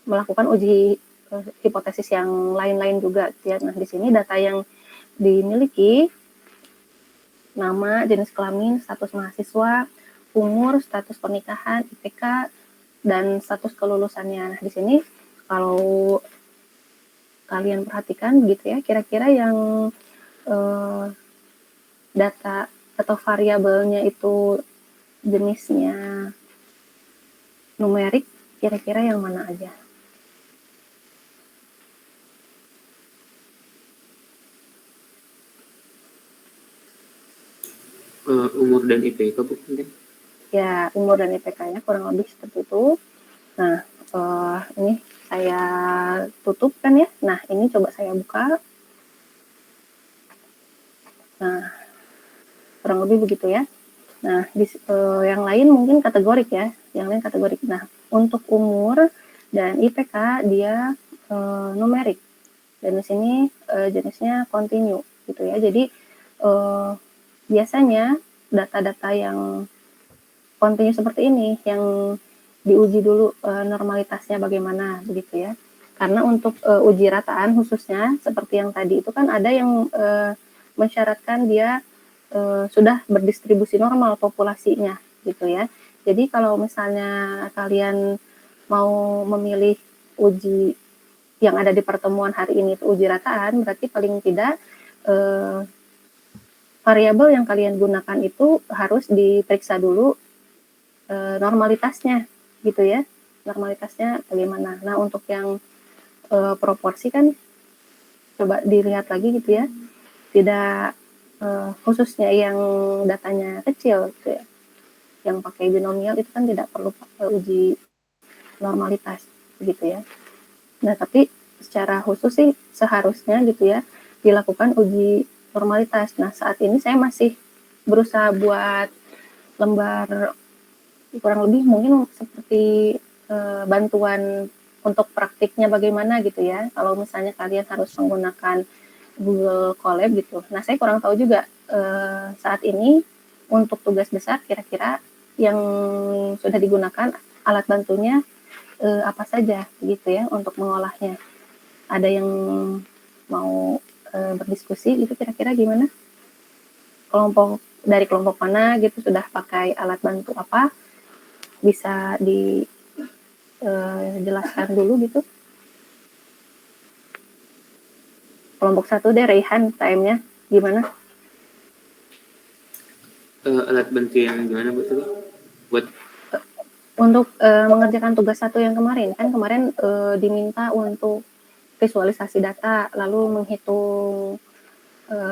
melakukan uji hipotesis yang lain-lain juga ya. Nah, di sini data yang dimiliki nama, jenis kelamin, status mahasiswa, umur, status pernikahan, IPK, dan status kelulusannya. Nah, di sini kalau kalian perhatikan gitu ya, kira-kira yang data atau variabelnya itu jenisnya numerik, kira-kira yang mana aja? Umur dan IPK Bu. Ya, umur dan IPK-nya kurang lebih seperti itu. Nah, ini saya tutup kan ya. Nah, ini coba saya buka. Nah, kurang lebih begitu ya. Nah, yang lain mungkin kategorik ya. Yang lain kategorik. Nah, untuk umur dan IPK dia numerik. Dan di sini jenisnya continue gitu ya. Jadi biasanya data-data yang continue seperti ini yang diuji dulu normalitasnya bagaimana begitu ya. Karena untuk uji rataan khususnya seperti yang tadi itu kan ada yang mensyaratkan dia sudah berdistribusi normal populasinya gitu ya. Jadi kalau misalnya kalian mau memilih uji yang ada di pertemuan hari ini itu uji rataan, berarti paling tidak variabel yang kalian gunakan itu harus diperiksa dulu normalitasnya gitu ya. Normalitasnya bagaimana. Nah, untuk yang proporsi kan coba dilihat lagi gitu ya. Tidak khususnya yang datanya kecil gitu ya. Yang pakai binomial itu kan tidak perlu uji normalitas gitu ya. Nah, tapi secara khusus sih seharusnya gitu ya dilakukan uji normalitas. Nah, saat ini saya masih berusaha buat lembar kurang lebih mungkin seperti bantuan untuk praktiknya bagaimana gitu ya. Kalau misalnya kalian harus menggunakan Google Colab gitu. Nah, saya kurang tahu juga saat ini untuk tugas besar kira-kira yang sudah digunakan alat bantunya apa saja gitu ya untuk mengolahnya. Ada yang mau berdiskusi gitu kira-kira gimana? Dari kelompok mana gitu sudah pakai alat bantu apa? Bisa dijelaskan dulu gitu. Kelompok 1 deh, Raihan, time-nya gimana? Alat bantu yang gimana Bu tadi? Buat untuk mengerjakan tugas 1 yang kemarin, kan kemarin diminta untuk visualisasi data, lalu menghitung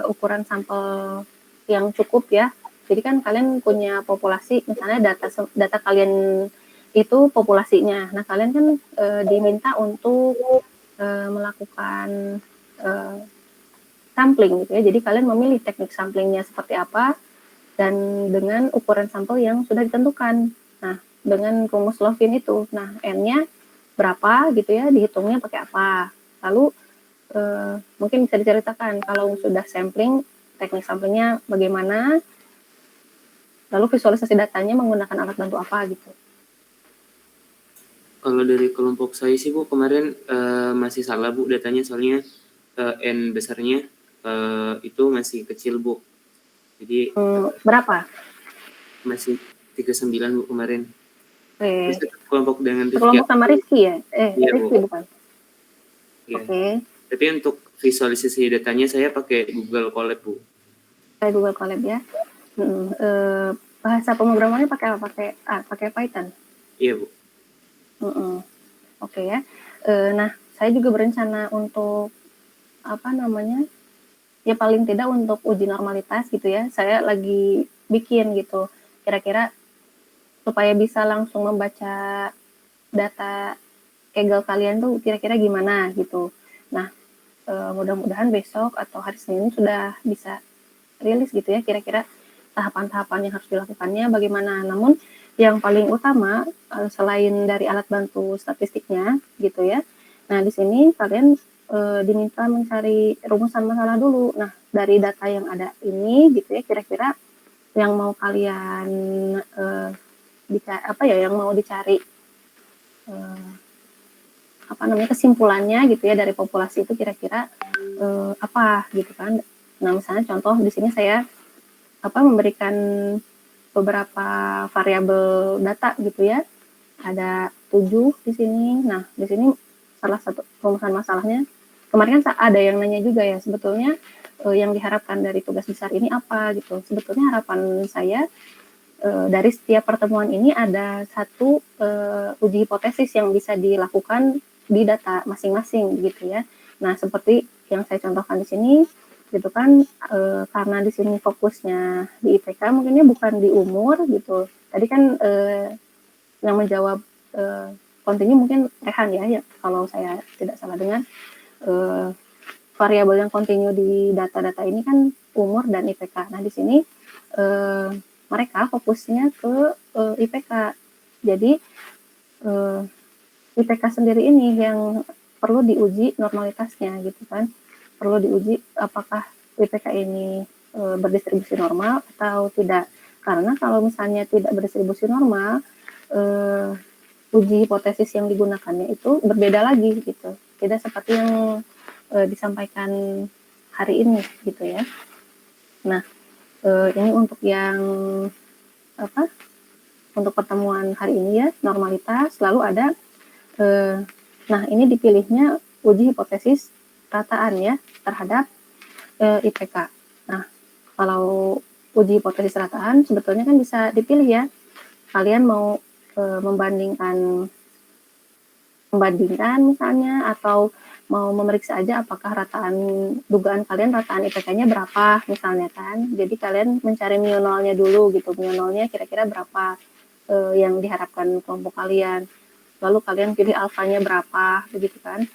ukuran sampel yang cukup ya. Jadi kan kalian punya populasi, misalnya data kalian itu populasinya. Nah, kalian kan diminta untuk melakukan sampling gitu ya. Jadi kalian memilih teknik samplingnya seperti apa dan dengan ukuran sampel yang sudah ditentukan. Nah, dengan rumus Lovin itu. Nah, N-nya berapa gitu ya, dihitungnya pakai apa. Lalu mungkin bisa diceritakan kalau sudah sampling, teknik samplingnya bagaimana, lalu visualisasi datanya menggunakan alat bantu apa gitu. Kalau dari kelompok saya sih Bu kemarin masih salah Bu datanya, soalnya N besarnya itu masih kecil Bu. Jadi berapa? masih 39 Bu kemarin. Oke. Kelompok dengan Rifki. Kelompok sama Rizky ya? Iya, Rizky Bu. bukan? Iya. Oke. Tapi untuk visualisasi datanya saya pakai Google Colab Bu. Pakai Google Colab ya. Bahasa pemrogramannya pakai apa? Pakai Python. Iya Bu. Oke ya. Nah, saya juga berencana untuk apa namanya? Ya paling tidak untuk uji normalitas gitu ya. Saya lagi bikin gitu. Kira-kira supaya bisa langsung membaca data Kaggle kalian tuh kira-kira gimana gitu. Nah, mudah-mudahan besok atau hari Senin sudah bisa rilis gitu ya. Kira-kira tahapan-tahapan yang harus dilakukannya bagaimana. Namun yang paling utama selain dari alat bantu statistiknya gitu ya. Nah, di sini kalian diminta mencari rumusan masalah dulu. Nah, dari data yang ada ini gitu ya, kira-kira yang mau kalian yang mau dicari kesimpulannya gitu ya dari populasi itu kira-kira apa gitu kan. Nah, misalnya contoh di sini saya memberikan beberapa variabel data gitu ya. Ada 7 di sini. Nah, di sini salah satu perumusan masalahnya, kemarin kan ada yang nanya juga ya, sebetulnya yang diharapkan dari tugas besar ini apa gitu. Sebetulnya harapan saya dari setiap pertemuan ini ada satu uji hipotesis yang bisa dilakukan di data masing-masing gitu ya. Nah, seperti yang saya contohkan di sini gitu kan, karena di sini fokusnya di IPK mungkinnya bukan di umur gitu. Tadi kan yang menjawab kontinu mungkin Rehan ya, kalau saya tidak salah dengar. Variabel yang kontinu di data-data ini kan umur dan IPK. Nah, di sini mereka fokusnya ke IPK. Jadi IPK sendiri ini yang perlu diuji normalitasnya gitu kan. Perlu diuji apakah IPK ini berdistribusi normal atau tidak. Karena kalau misalnya tidak berdistribusi normal, uji hipotesis yang digunakannya itu berbeda lagi gitu. Tidak seperti yang disampaikan hari ini gitu ya. Nah, ini untuk yang untuk pertemuan hari ini ya, normalitas, lalu ada nah ini dipilihnya uji hipotesis rataan ya terhadap IPK. Nah, kalau uji hipotesis rataan sebetulnya kan bisa dipilih ya. Kalian mau membandingkan misalnya, atau mau memeriksa aja apakah dugaan kalian rataan IPK-nya berapa misalnya kan. Jadi kalian mencari mu nolnya dulu gitu, mu nolnya kira-kira berapa yang diharapkan kelompok kalian. Lalu kalian pilih alfanya berapa begitu kan.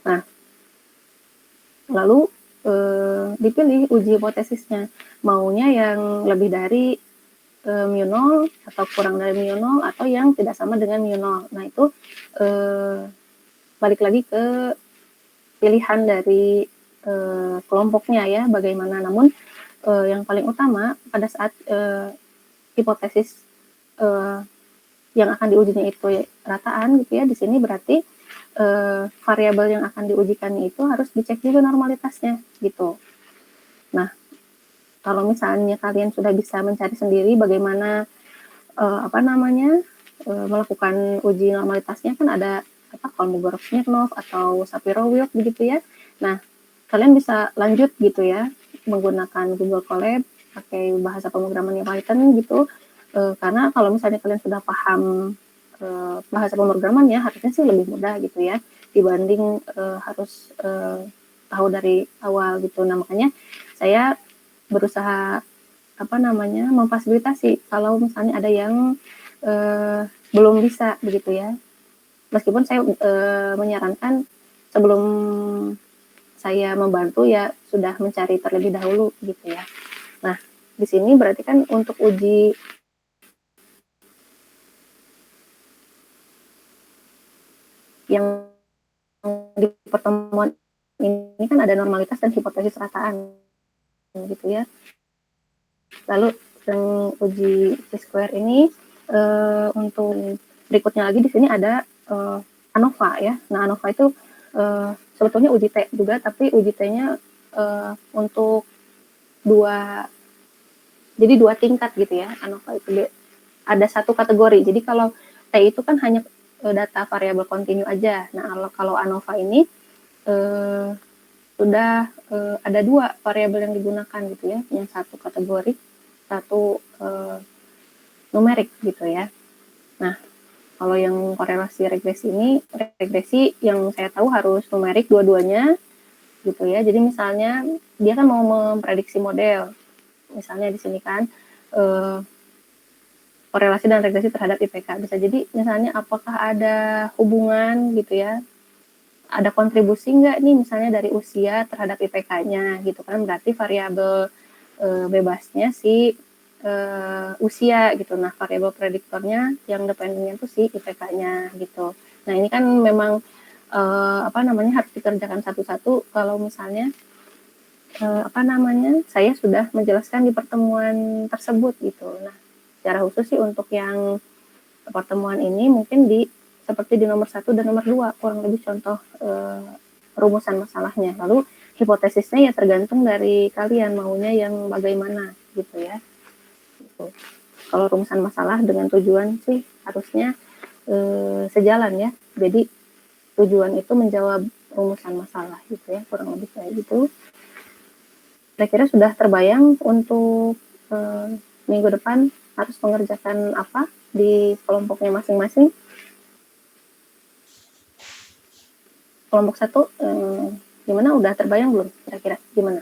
Nah, lalu dipilih uji hipotesisnya, maunya yang lebih dari mu nol atau kurang dari mu nol atau yang tidak sama dengan mu nol. Nah, itu balik lagi ke pilihan dari kelompoknya ya bagaimana. Namun yang paling utama pada saat hipotesis yang akan diujinya itu rataan gitu ya, di sini berarti variabel yang akan diujikan itu harus dicek juga normalitasnya gitu. Nah, kalau misalnya kalian sudah bisa mencari sendiri bagaimana melakukan uji normalitasnya, kan ada Kolmogorov-Smirnov atau Shapiro-Wilk begitu ya. Nah, kalian bisa lanjut gitu ya menggunakan Google Colab, pakai bahasa pemrogramannya Python gitu. Karena kalau misalnya kalian sudah paham bahasa pemrogramannya, harusnya sih lebih mudah gitu ya dibanding harus tahu dari awal gitu. Nah, makanya saya berusaha memfasilitasi kalau misalnya ada yang belum bisa begitu ya. Meskipun saya menyarankan sebelum saya membantu ya sudah mencari terlebih dahulu gitu ya. Nah, di sini berarti kan untuk uji yang di pertemuan ini kan ada normalitas dan hipotesis rataan gitu ya. Lalu yang uji T-square ini untuk berikutnya lagi di sini ada ANOVA ya. Nah, ANOVA itu sebetulnya uji T juga, tapi uji T-nya untuk dua tingkat gitu ya. ANOVA itu ada satu kategori. Jadi kalau T itu kan hanya data variabel kontinu aja. Nah, kalau ANOVA ini sudah ada dua variabel yang digunakan gitu ya. Yang satu kategori, satu numerik gitu ya. Nah, kalau yang korelasi regresi ini, regresi yang saya tahu harus numerik dua-duanya gitu ya. Jadi misalnya dia kan mau memprediksi model, misalnya di sini kan korelasi dan regresi terhadap IPK. Bisa jadi misalnya apakah ada hubungan gitu ya, ada kontribusi nggak nih misalnya dari usia terhadap IPK-nya gitu kan. Berarti variabel bebasnya si usia gitu. Nah, variabel prediktornya yang dependennya itu si IPK-nya gitu. Nah, ini kan memang harus dikerjakan satu-satu kalau misalnya saya sudah menjelaskan di pertemuan tersebut gitu. Nah, secara khusus sih untuk yang pertemuan ini mungkin seperti di nomor 1 dan nomor 2, kurang lebih contoh rumusan masalahnya. Lalu hipotesisnya ya tergantung dari kalian maunya yang bagaimana gitu ya. Gitu. Kalau rumusan masalah dengan tujuan sih harusnya sejalan ya. Jadi tujuan itu menjawab rumusan masalah gitu ya, kurang lebih kayak gitu. Kira-kira sudah terbayang untuk minggu depan harus mengerjakan apa di kelompoknya masing-masing? Kelompok 1 gimana, udah terbayang belum kira-kira gimana?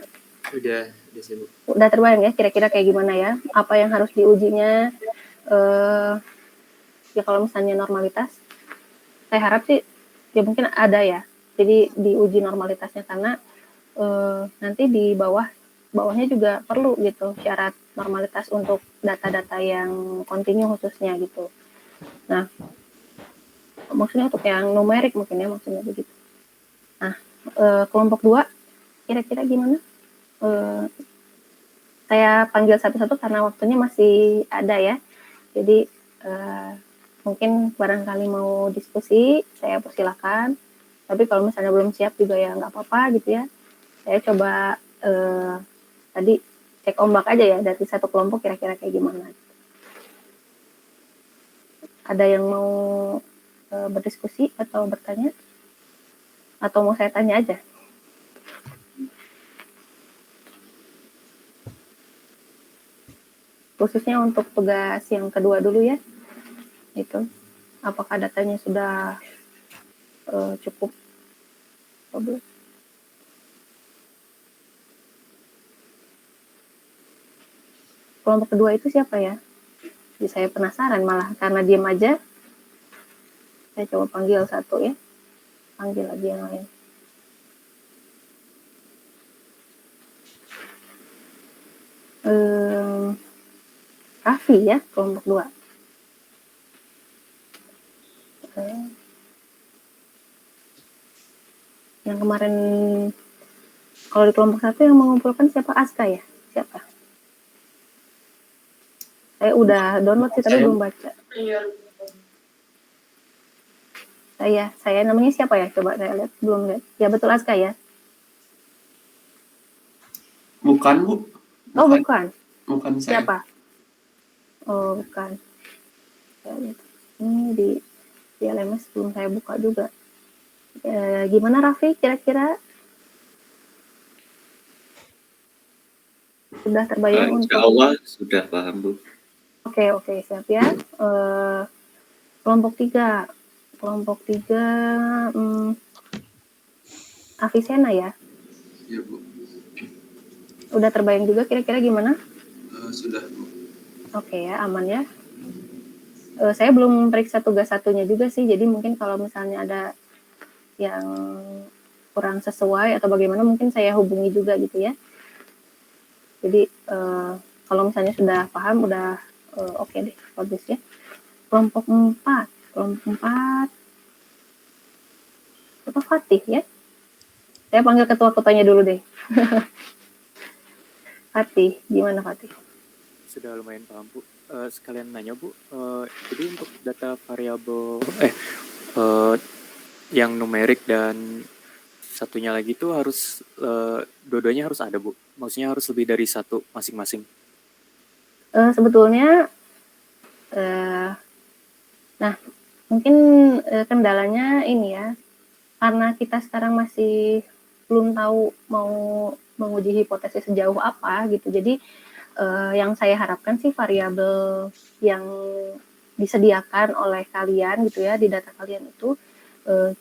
Udah sih Bu. Udah terbayang ya kira-kira kayak gimana ya? Apa yang harus diujinya? Ya kalau misalnya normalitas, saya harap sih ya mungkin ada ya. Jadi diuji normalitasnya karena nanti di bawahnya juga perlu gitu syarat normalitas untuk data-data yang kontinu khususnya gitu. Nah, maksudnya untuk yang numerik mungkin ya maksudnya begitu. Nah, kelompok 2 kira-kira gimana? Saya panggil satu-satu karena waktunya masih ada ya. Jadi mungkin barangkali mau diskusi, saya persilakan. Tapi kalau misalnya belum siap juga ya nggak apa-apa gitu ya. Saya coba tadi cek ombak aja ya dari satu kelompok kira-kira kayak gimana. Ada yang mau berdiskusi atau bertanya? Atau mau saya tanya aja? Khususnya untuk tugas yang kedua dulu ya. Itu. Apakah datanya sudah cukup? Kelompok kedua itu siapa ya? Jadi saya penasaran malah karena diam aja. Saya coba panggil satu ya. Panggil lagi yang lain. Raffi ya, kelompok 2. Yang kemarin kalau di kelompok 1 yang mengumpulkan siapa? Aska ya? Siapa? Saya udah download sih tapi belum baca. Saya namanya siapa ya? Coba saya lihat, belum lihat. Ya betul Aska ya? Bukan Bu. Oh bukan. Bukan saya. Siapa? Oh bukan. Ini di LMS belum saya buka juga. Gimana Raffi kira-kira? Sudah terbayang Insya untuk? Allah sudah paham Bu. Oke, siap ya. Kelompok 3. Kelompok 3 Avicenna ya? Iya Bu. Udah terbayang juga kira-kira gimana? Sudah Bu. Oke ya, aman ya. Saya belum periksa tugas satunya juga sih, jadi mungkin kalau misalnya ada yang kurang sesuai atau bagaimana mungkin saya hubungi juga gitu ya. Jadi kalau misalnya sudah paham, udah oke deh, bagus ya. Kelompok 4. Kelompok 4. Apa Fatih ya? Saya panggil ketua-ketuanya dulu deh. Fatih, gimana Fatih? Sudah lumayan paham Bu. Sekalian nanya Bu, jadi untuk data variabel yang numerik dan satunya lagi itu harus dua-duanya harus ada Bu. Maksudnya harus lebih dari satu masing-masing. Sebetulnya nah mungkin kendalanya ini ya, karena kita sekarang masih belum tahu mau menguji hipotesis sejauh apa gitu. Jadi yang saya harapkan sih variabel yang disediakan oleh kalian gitu ya di data kalian itu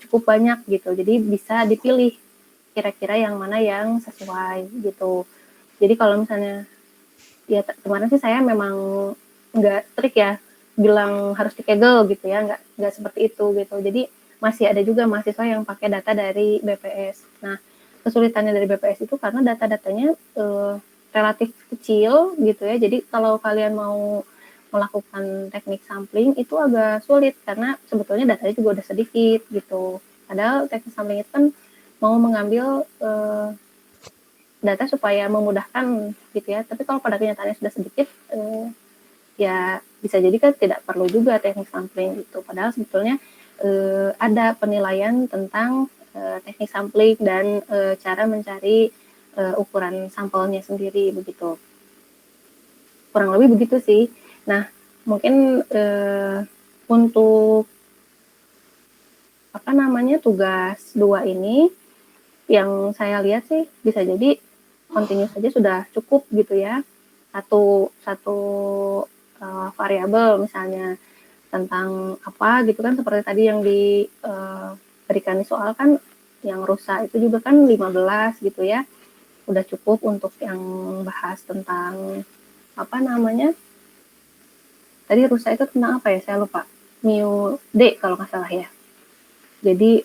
cukup banyak gitu. Jadi bisa dipilih kira-kira yang mana yang sesuai gitu. Jadi kalau misalnya ya kemarin sih saya memang nggak trik ya bilang harus dikegel gitu ya, nggak seperti itu gitu. Jadi masih ada juga mahasiswa yang pakai data dari BPS. Nah, kesulitannya dari BPS itu karena data-datanya relatif kecil gitu ya. Jadi kalau kalian mau melakukan teknik sampling itu agak sulit karena sebetulnya datanya juga udah sedikit gitu. Padahal teknik sampling itu kan mau mengambil data supaya memudahkan gitu ya. Tapi kalau pada kenyataannya sudah sedikit ya bisa jadi kan tidak perlu juga teknik sampling gitu. Padahal sebetulnya ada penilaian tentang teknik sampling dan cara mencari ukuran sampelnya sendiri begitu. Kurang lebih begitu sih. Nah, mungkin untuk tugas 2 ini yang saya lihat sih bisa jadi continuous saja sudah cukup gitu ya. Satu variabel misalnya tentang apa gitu kan, seperti tadi yang diberikan di soal kan, yang rusak itu juga kan 15 gitu ya. Udah cukup untuk yang bahas tentang tadi rusak itu tentang apa ya, saya lupa. Mu D kalau nggak salah ya. Jadi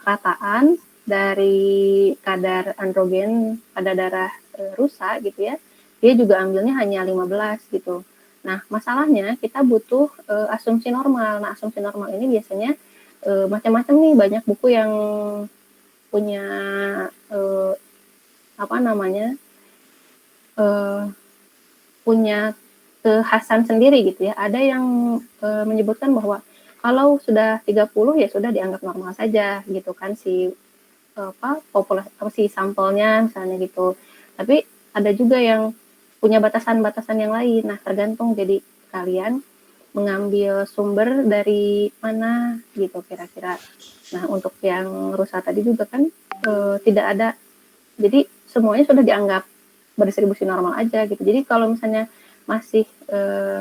rataan dari kadar androgen pada darah rusa gitu ya, dia juga ambilnya hanya 15 gitu. Nah, masalahnya kita butuh asumsi normal. Nah, asumsi normal ini biasanya macam-macam nih, banyak buku yang punya punya kekhasan sendiri gitu ya. Ada yang menyebutkan bahwa kalau sudah 30 ya sudah dianggap normal saja gitu kan, si sampelnya misalnya gitu. Tapi ada juga yang punya batasan-batasan yang lain. Nah, tergantung jadi kalian mengambil sumber dari mana gitu kira-kira. Nah, untuk yang rusak tadi juga kan tidak ada. Jadi semuanya sudah dianggap berdistribusi normal aja gitu. Jadi kalau misalnya masih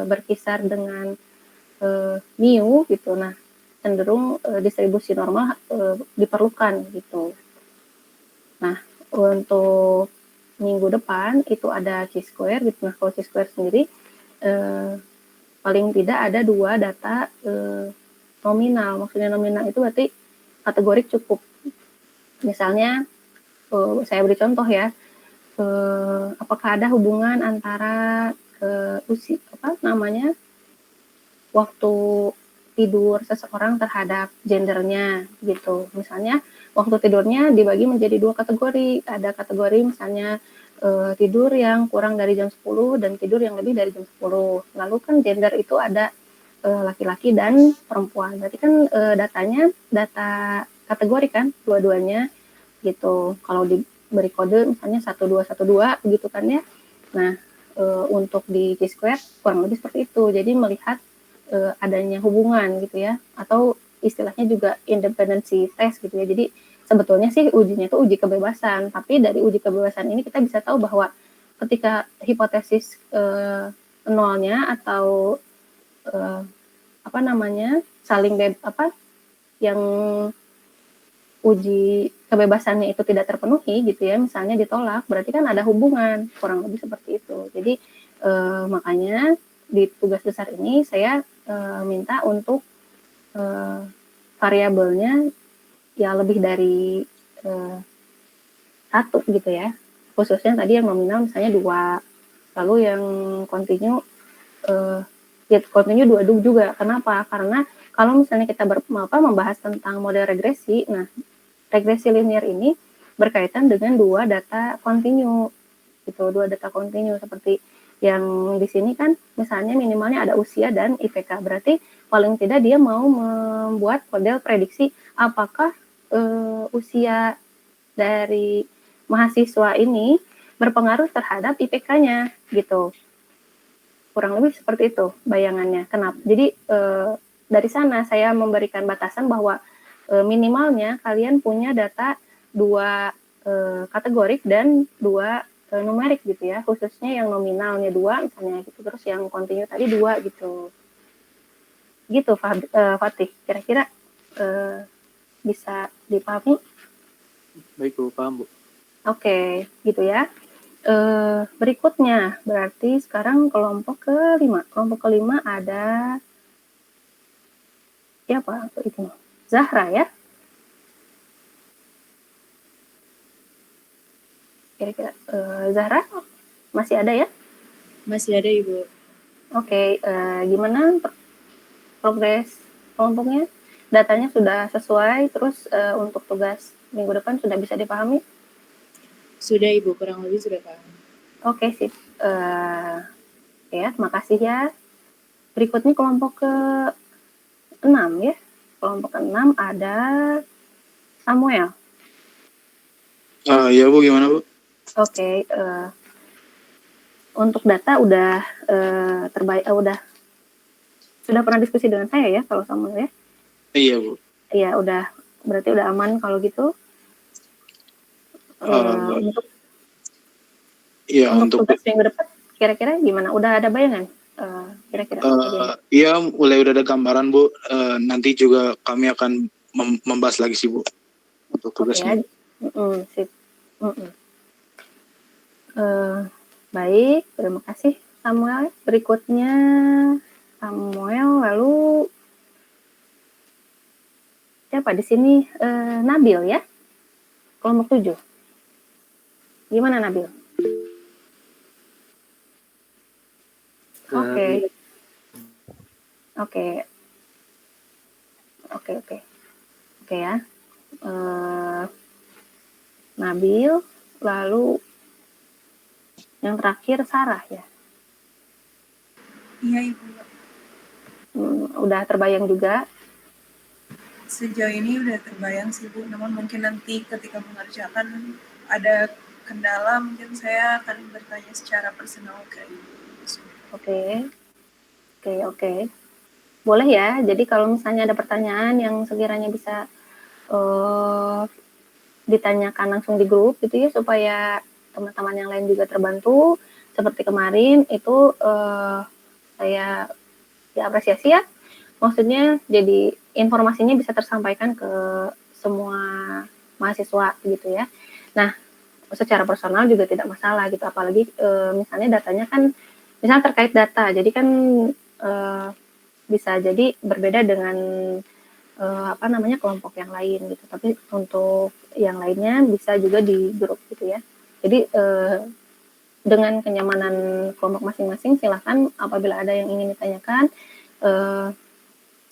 berkisar dengan mu gitu, nah cenderung distribusi normal diperlukan gitu. Nah, untuk minggu depan itu ada chi-square gitu. Nah, kalau chi-square sendiri paling tidak ada 2 data nominal. Maksudnya nominal itu berarti kategorik cukup. Misalnya saya beri contoh ya, apakah ada hubungan antara waktu tidur seseorang terhadap gendernya gitu. Misalnya waktu tidurnya dibagi menjadi 2 kategori. Ada kategori misalnya tidur yang kurang dari jam 10 dan tidur yang lebih dari jam 10. Lalu kan gender itu ada laki-laki dan perempuan. Berarti kan data kategori kan dua-duanya gitu. Kalau diberi kode misalnya 1212 gitu kan ya. Nah, untuk di chi-square kurang lebih seperti itu. Jadi melihat adanya hubungan gitu ya, atau istilahnya juga independency test gitu ya. Jadi sebetulnya sih ujinya itu uji kebebasan, tapi dari uji kebebasan ini kita bisa tahu bahwa ketika hipotesis nolnya atau saling yang uji kebebasannya itu tidak terpenuhi gitu ya, misalnya ditolak, berarti kan ada hubungan, kurang lebih seperti itu. Jadi makanya di tugas besar ini saya minta untuk variabelnya ya lebih dari 1 gitu ya. Khususnya tadi yang nominal misalnya 2, lalu yang kontinu kontinu 2 juga. Kenapa? Karena kalau misalnya kita membahas tentang model regresi, nah regresi linear ini berkaitan dengan 2 data kontinu gitu, 2 data kontinu seperti yang di sini kan misalnya minimalnya ada usia dan IPK, berarti paling tidak dia mau membuat model prediksi apakah usia dari mahasiswa ini berpengaruh terhadap IPK-nya gitu. Kurang lebih seperti itu bayangannya. Kenapa? Jadi dari sana saya memberikan batasan bahwa minimalnya kalian punya data 2 kategorik dan 2 numerik gitu ya, khususnya yang nominalnya 2 misalnya gitu, terus yang kontinu tadi 2 gitu. Gitu Fatih, kira-kira bisa dipahami? Baik Bu, paham Bu. Oke, gitu ya. Berikutnya berarti sekarang kelompok kelima. Kelompok kelima ada siapa itu? Zahra ya. Kira-kira Zahra masih ada ya? Masih ada Ibu. Oke, gimana progres kelompoknya? Datanya sudah sesuai, terus untuk tugas minggu depan sudah bisa dipahami? Sudah Ibu, kurang lebih sudah paham. Oke, sip. Ya, makasih ya. Berikutnya kelompok ke-6 ya. kelompok ke-6 ada Samuel. Iya Bu, gimana Bu? Oke, untuk data udah udah sudah pernah diskusi dengan saya ya kalau Samuel ya. Iya Bu. Iya, udah berarti udah aman kalau gitu. Untuk Untuk tugas minggu depan kira-kira gimana? Udah ada bayangan? Kira-kira bagaimana? iya mulai udah ada gambaran Bu. Nanti juga kami akan membahas lagi sih Bu untuk Oke, tugasnya. sip. Baik, terima kasih Samuel. Berikutnya Samuel, lalu siapa di sini? Nabil ya, kelompok 7. Gimana Nabil? Oke. Oke ya. Nabil, lalu yang terakhir Sarah ya. Iya Ibu, Udah terbayang juga. sejauh ini udah terbayang sih Bu, namun mungkin nanti ketika mengerjakan ada kendala, mungkin saya akan bertanya secara personal ke Ibu. Oke. Boleh ya, jadi kalau misalnya ada pertanyaan yang sekiranya bisa ditanyakan langsung di grup gitu ya, supaya teman-teman yang lain juga terbantu. Seperti kemarin itu saya apresiasi ya, maksudnya jadi informasinya bisa tersampaikan ke semua mahasiswa gitu ya. Nah, secara personal juga tidak masalah gitu, apalagi misalnya datanya kan misalnya terkait data, jadi kan bisa jadi berbeda dengan kelompok yang lain gitu, tapi untuk yang lainnya bisa juga di grup gitu ya. Jadi dengan kenyamanan kelompok masing-masing, silahkan apabila ada yang ingin ditanyakan,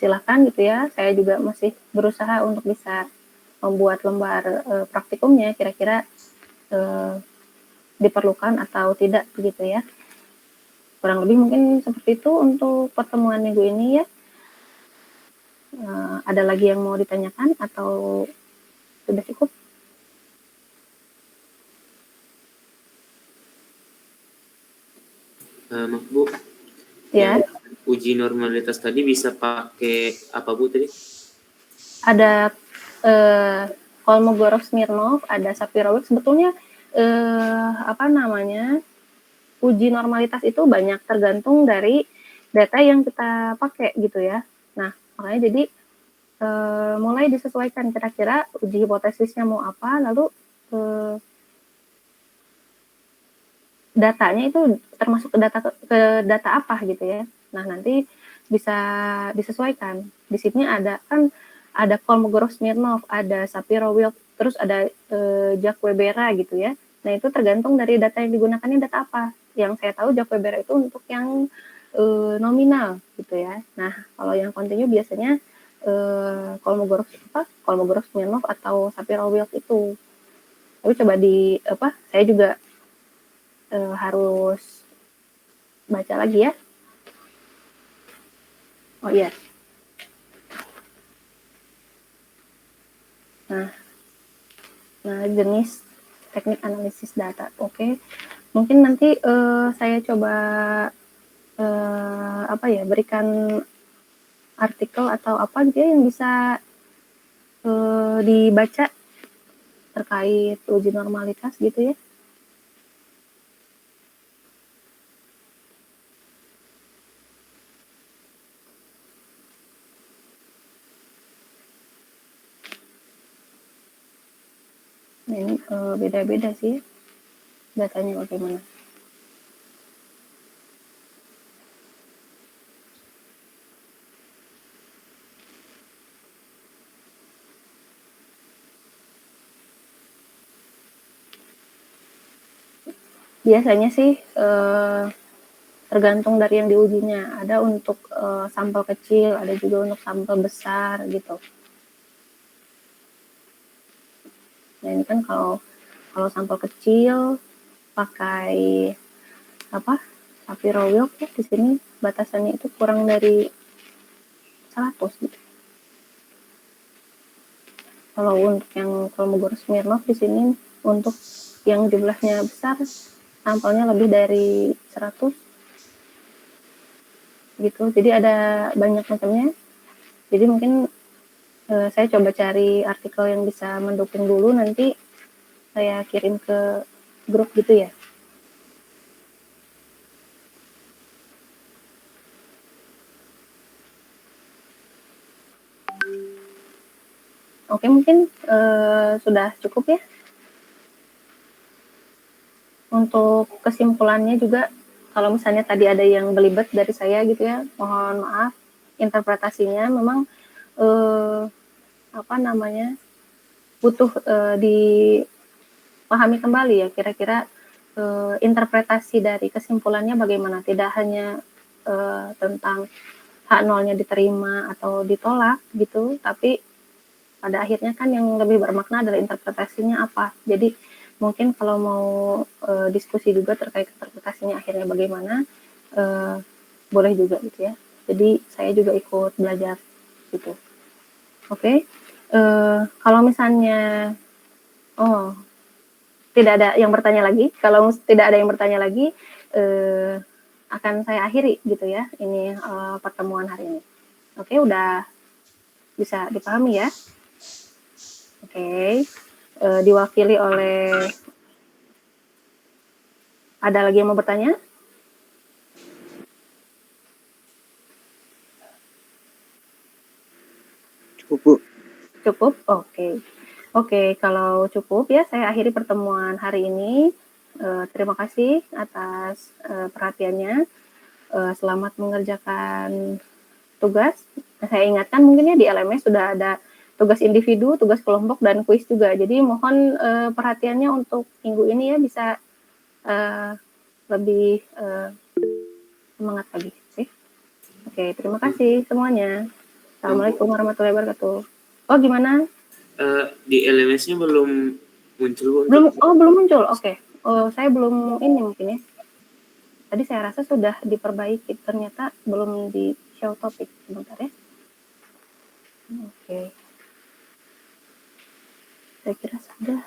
silahkan gitu ya. Saya juga masih berusaha untuk bisa membuat lembar praktikumnya, kira-kira diperlukan atau tidak begitu ya. Kurang lebih mungkin seperti itu untuk pertemuan minggu ini ya. Ada lagi yang mau ditanyakan atau sudah cukup? Maaf Bu, Ya. uji normalitas tadi bisa pakai apa Bu tadi? Ada Kolmogorov-Smirnov, ada Sapirowicz. Sebetulnya uji normalitas itu banyak tergantung dari data yang kita pakai gitu ya. Nah, makanya jadi mulai disesuaikan kira-kira uji hipotesisnya mau apa, lalu datanya itu termasuk ke data apa gitu ya. Nah, nanti bisa disesuaikan. Di sini ada Kolmogorov-Smirnov, ada Sapiro-Wheel, terus ada Jacques-Weber gitu ya. Nah, itu tergantung dari data yang digunakan ini data apa. Yang saya tahu Jacques-Weber itu untuk yang nominal gitu ya. Nah, kalau yang kontinu biasanya Kolmogorov-Smirnov atau Sapiro-Wheel itu. Tapi coba saya juga harus baca lagi ya. Oh iya. Nah, jenis teknik analisis data. Oke. Mungkin nanti saya coba berikan artikel atau apa gitu ya yang bisa dibaca terkait uji normalitas gitu ya. Ini beda-beda sih datanya bagaimana. Biasanya sih tergantung dari yang diujinya. Ada untuk sampel kecil, ada juga untuk sampel besar gitu. Nah, ini kan kalau sampel kecil pakai Sapiro-Wheel di sini batasannya itu kurang dari 100 gitu. Kalau untuk yang Kolmogorov Smirnov di sini untuk yang jumlahnya besar, sampelnya lebih dari 100 gitu. Jadi ada banyak macamnya. Jadi mungkin saya coba cari artikel yang bisa mendukung dulu, nanti saya kirim ke grup gitu ya. Oke, mungkin sudah cukup ya. Untuk kesimpulannya juga, kalau misalnya tadi ada yang belibet dari saya gitu ya, mohon maaf. Interpretasinya memang butuh dipahami kembali ya, kira-kira interpretasi dari kesimpulannya bagaimana. Tidak hanya tentang H0-nya diterima atau ditolak gitu, tapi pada akhirnya kan yang lebih bermakna adalah interpretasinya apa. Jadi mungkin kalau mau diskusi juga terkait interpretasinya akhirnya bagaimana, boleh juga gitu ya. Jadi saya juga ikut belajar gitu. Oke. Kalau misalnya tidak ada yang bertanya lagi, kalau tidak ada yang bertanya lagi, akan saya akhiri gitu ya ini pertemuan hari ini. Oke, udah bisa dipahami ya. Oke, diwakili oleh, ada lagi yang mau bertanya? Cukup, Bu. Cukup? Oke. Oke, kalau cukup ya saya akhiri pertemuan hari ini. Terima kasih atas perhatiannya. Selamat mengerjakan tugas. Saya ingatkan mungkin ya di LMS sudah ada tugas individu, tugas kelompok, dan kuis juga. Jadi mohon perhatiannya untuk minggu ini ya, bisa lebih semangat lagi. Oke, terima kasih semuanya. Assalamualaikum warahmatullahi wabarakatuh. Oh, gimana? Di LMS-nya belum muncul, Bu. Belum muncul. Oke. Saya belum ini mungkin ya. Tadi saya rasa sudah diperbaiki, ternyata belum di show topik. Sebentar ya. Oke. Saya kira sudah.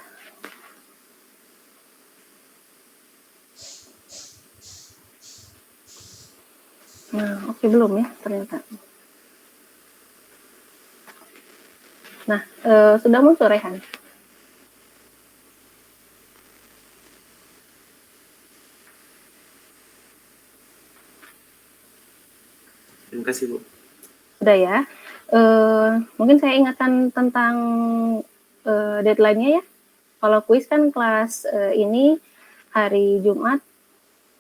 Nah, oke, belum ya ternyata. Nah, sudah muncul Rehan. Terima kasih, Bu. Sudah ya. Mungkin saya ingatkan tentang deadline-nya ya. Kalau kuis kan kelas ini hari Jumat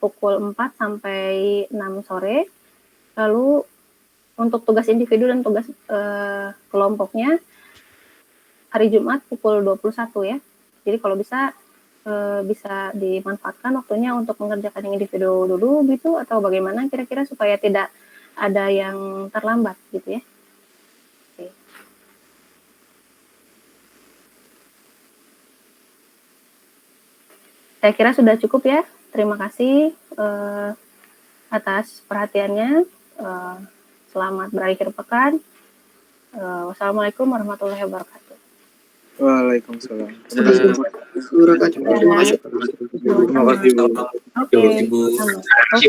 pukul 4 sampai 6 sore. Lalu untuk tugas individu dan tugas kelompoknya hari Jumat pukul 21 ya. Jadi kalau bisa bisa dimanfaatkan waktunya untuk mengerjakan yang individu dulu gitu, atau bagaimana kira-kira supaya tidak ada yang terlambat gitu ya. Oke. Saya kira sudah cukup ya. Terima kasih atas perhatiannya. Selamat berakhir pekan. Wassalamualaikum warahmatullahi wabarakatuh. Waalaikumsalam. Terima kasih. Terima kasih, Bu. Oke. Sama. Oke.